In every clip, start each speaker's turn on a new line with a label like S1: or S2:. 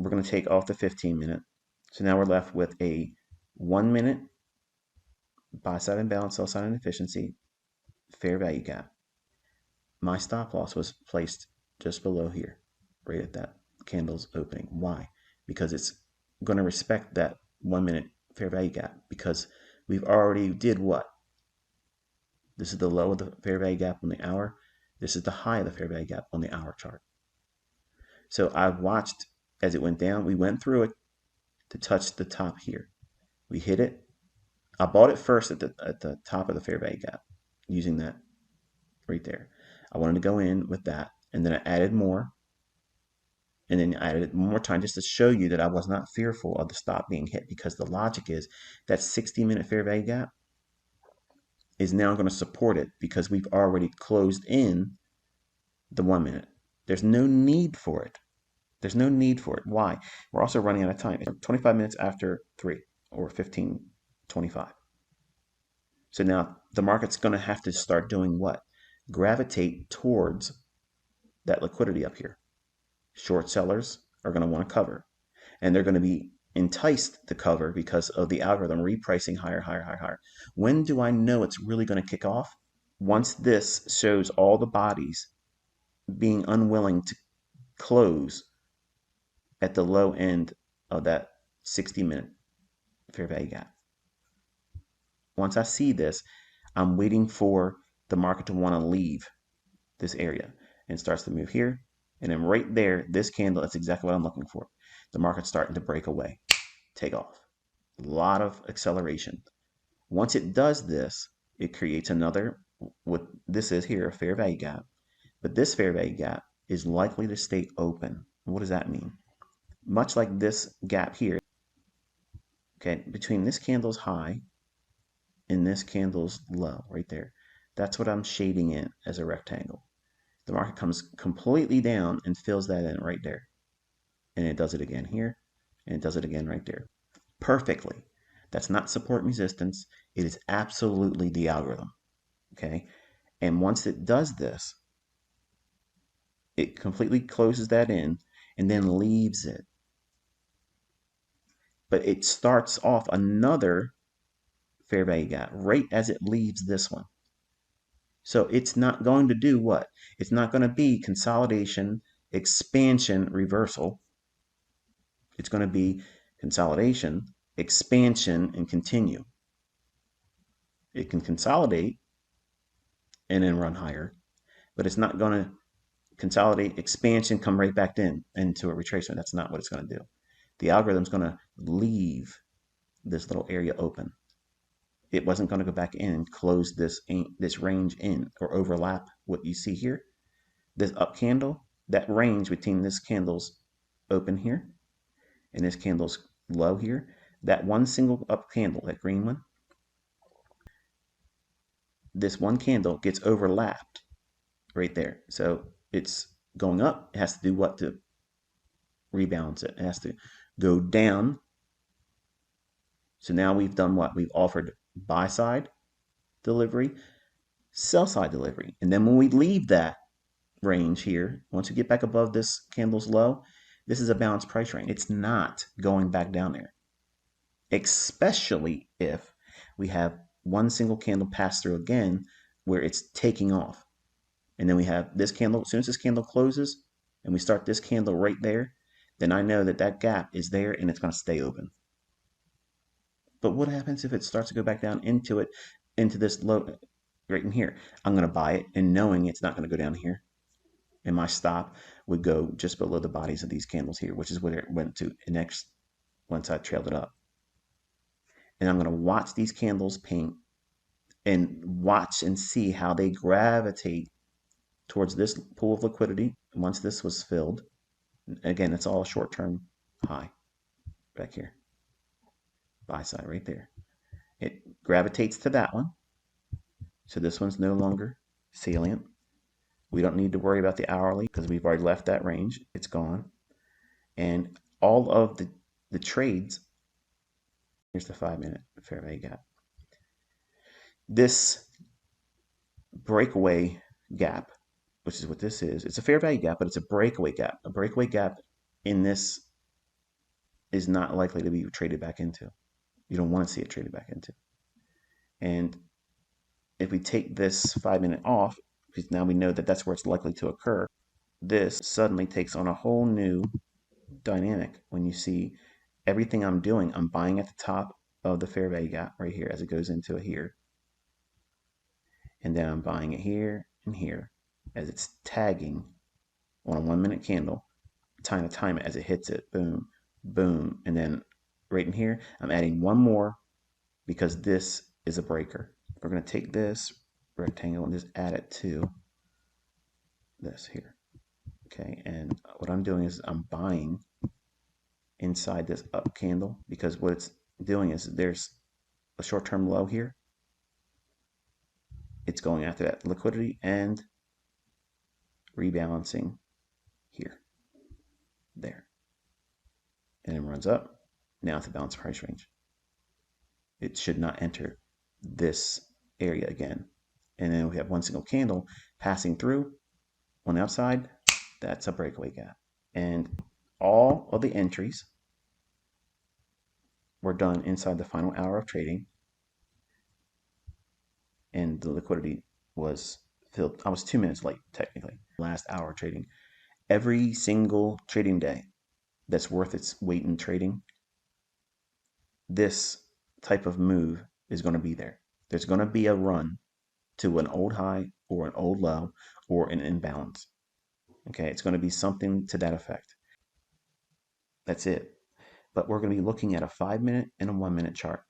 S1: we're going to take off the 15-minute. So now we're left with a 1 minute buy side imbalance, sell side inefficiency, fair value gap. My stop loss was placed just below here, right at that candle's opening. Why? Because it's going to respect that 1 minute fair value gap, because we've already did what? This is the low of the fair value gap on the hour. This is the high of the fair value gap on the hour chart. So I watched as it went down. We went through it to touch the top here. We hit it. I bought it first at the top of the fair value gap using that right there. I wanted to go in with that, and then I added more, and then I added it one more time just to show you that I was not fearful of the stop being hit, because the logic is that 60-minute fair value gap is now going to support it because we've already closed in the 1 minute. There's no need for it. There's no need for it. Why? We're also running out of time. It's 25 minutes after 3 or 15:25. So now the market's going to have to start doing what? Gravitate towards that liquidity up here. Short sellers are going to want to cover, and they're going to be enticed to cover because of the algorithm repricing higher, higher, higher, higher. When do I know it's really going to kick off? Once this shows all the bodies being unwilling to close at the low end of that 60-minute fair value gap. Once I see this, I'm waiting for the market to want to leave this area, and starts to move here. And then right there, this candle, that's exactly what I'm looking for. The market's starting to break away, take off. A lot of acceleration. Once it does this, it creates another, what this is here, a fair value gap. But this fair value gap is likely to stay open. What does that mean? Much like this gap here, okay, between this candle's high and this candle's low right there, that's what I'm shading in as a rectangle. The market comes completely down and fills that in right there. And it does it again here, and it does it again right there. Perfectly. That's not support and resistance. It is absolutely the algorithm. Okay? And once it does this, it completely closes that in and then leaves it. But it starts off another fair value gap right as it leaves this one. So it's not going to do what? It's not going to be consolidation, expansion, reversal. It's going to be consolidation, expansion, and continue. It can consolidate and then run higher, but it's not going to consolidate, expansion, come right back into a retracement. That's not what it's going to do. The algorithm's going to leave this little area open. It wasn't going to go back in and close this range in or overlap what you see here. This up candle, that range between this candle's open here and this candle's low here, that one single up candle, that green one, this one candle gets overlapped right there. So it's going up. It has to do what to rebalance it? It has to go down. So now we've done what? We've offered buy side delivery, sell side delivery. And then when we leave that range here, once we get back above this candle's low, this is a balanced price range. It's not going back down there, especially if we have one single candle pass through again where it's taking off. And then we have this candle. As soon as this candle closes and we start this candle right there, then I know that that gap is there and it's going to stay open. But what happens if it starts to go back down into this low right in here? I'm going to buy it and knowing it's not going to go down here. And my stop would go just below the bodies of these candles here, which is where it went to next once I trailed it up. And I'm going to watch these candles paint and watch and see how they gravitate towards this pool of liquidity. Once this was filled, again, it's all short-term high back here. Buy side right there. It gravitates to that one. So this one's no longer salient. We don't need to worry about the hourly because we've already left that range. It's gone. And all of the trades, here's the 5-minute fair value gap. This breakaway gap, which is what this is, it's a fair value gap, but it's a breakaway gap. A breakaway gap in this is not likely to be traded back into. You don't want to see it traded back into. And if we take this 5-minute off, because now we know that that's where it's likely to occur, this suddenly takes on a whole new dynamic when you see everything I'm doing. I'm buying at the top of the fair value gap right here as it goes into here. And then I'm buying it here and here as it's tagging on a 1-minute candle, trying to time it as it hits it. Boom, boom. And then right in here, I'm adding one more because this is a breaker. We're going to take this rectangle and just add it to this here. Okay, and what I'm doing is I'm buying inside this up candle because what it's doing is there's a short-term low here. It's going after that liquidity and rebalancing here, there. And it runs up. Now it's a balanced price range. It should not enter this area again. And then we have one single candle passing through on the outside. That's a breakaway gap. And all of the entries were done inside the final hour of trading. And the liquidity was filled. I was 2 minutes late, technically. Last hour of trading. Every single trading day that's worth its weight in trading, this type of move is going to be there. There's going to be a run to an old high or an old low or an imbalance. Okay, it's going to be something to that effect. That's it. But we're going to be looking at a 5-minute and a 1-minute chart.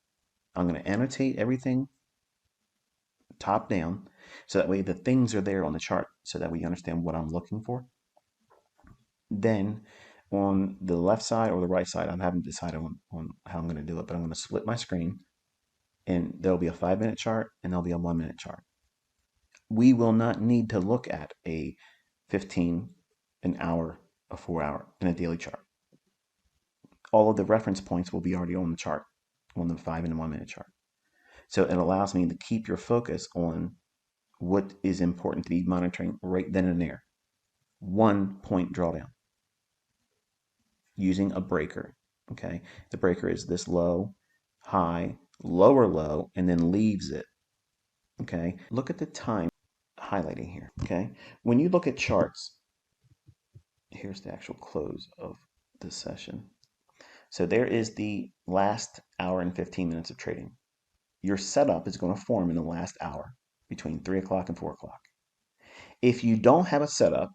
S1: I'm going to annotate everything top down so that way the things are there on the chart so that we understand what I'm looking for. Then on the left side or the right side, I haven't decided on how I'm going to do it, but I'm going to split my screen and there'll be a 5-minute chart and there'll be a 1-minute chart. We will not need to look at a 15, an hour, a 4-hour, and a daily chart. All of the reference points will be already on the chart, on the 5 and the 1-minute chart. So it allows me to keep your focus on what is important to be monitoring right then and there. 1 point drawdown using a breaker. Okay, the breaker is this low, high, lower low, and then leaves it. Okay, look at the time highlighting here. Okay, when you look at charts, here's the actual close of the session. So there is the last hour and 15 minutes of trading. Your setup is going to form in the last hour between 3 o'clock and 4 o'clock. If you don't have a setup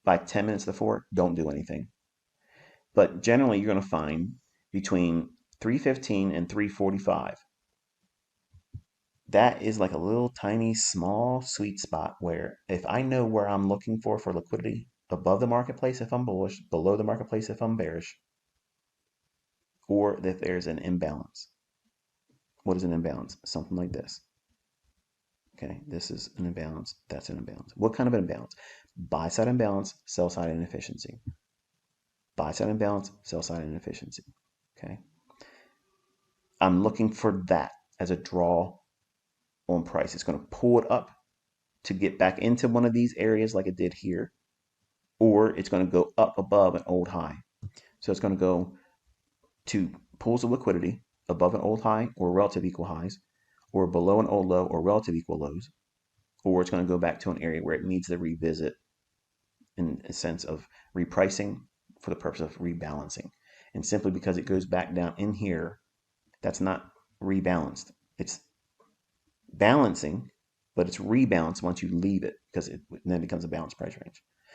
S1: by 10 minutes to 4, don't do anything. But generally, you're going to find between 3:15 and 3:45. That is like a little tiny small sweet spot where if I know where I'm looking for liquidity above the marketplace if I'm bullish, below the marketplace if I'm bearish, or if there's an imbalance. What is an imbalance? Something like this. Okay, this is an imbalance, that's an imbalance. What kind of an imbalance? Buy side imbalance, sell side inefficiency. Buy side imbalance, sell side inefficiency. Okay, I'm looking for that as a draw on price. It's going to pull it up to get back into one of these areas like it did here, or it's going to go up above an old high. So it's going to go to pools of liquidity above an old high or relative equal highs, or below an old low or relative equal lows, or it's going to go back to an area where it needs to revisit in a sense of repricing for the purpose of rebalancing. And simply because it goes back down in here, that's not rebalanced. It's balancing, but it's rebalanced once you leave it because it then becomes a balanced price range.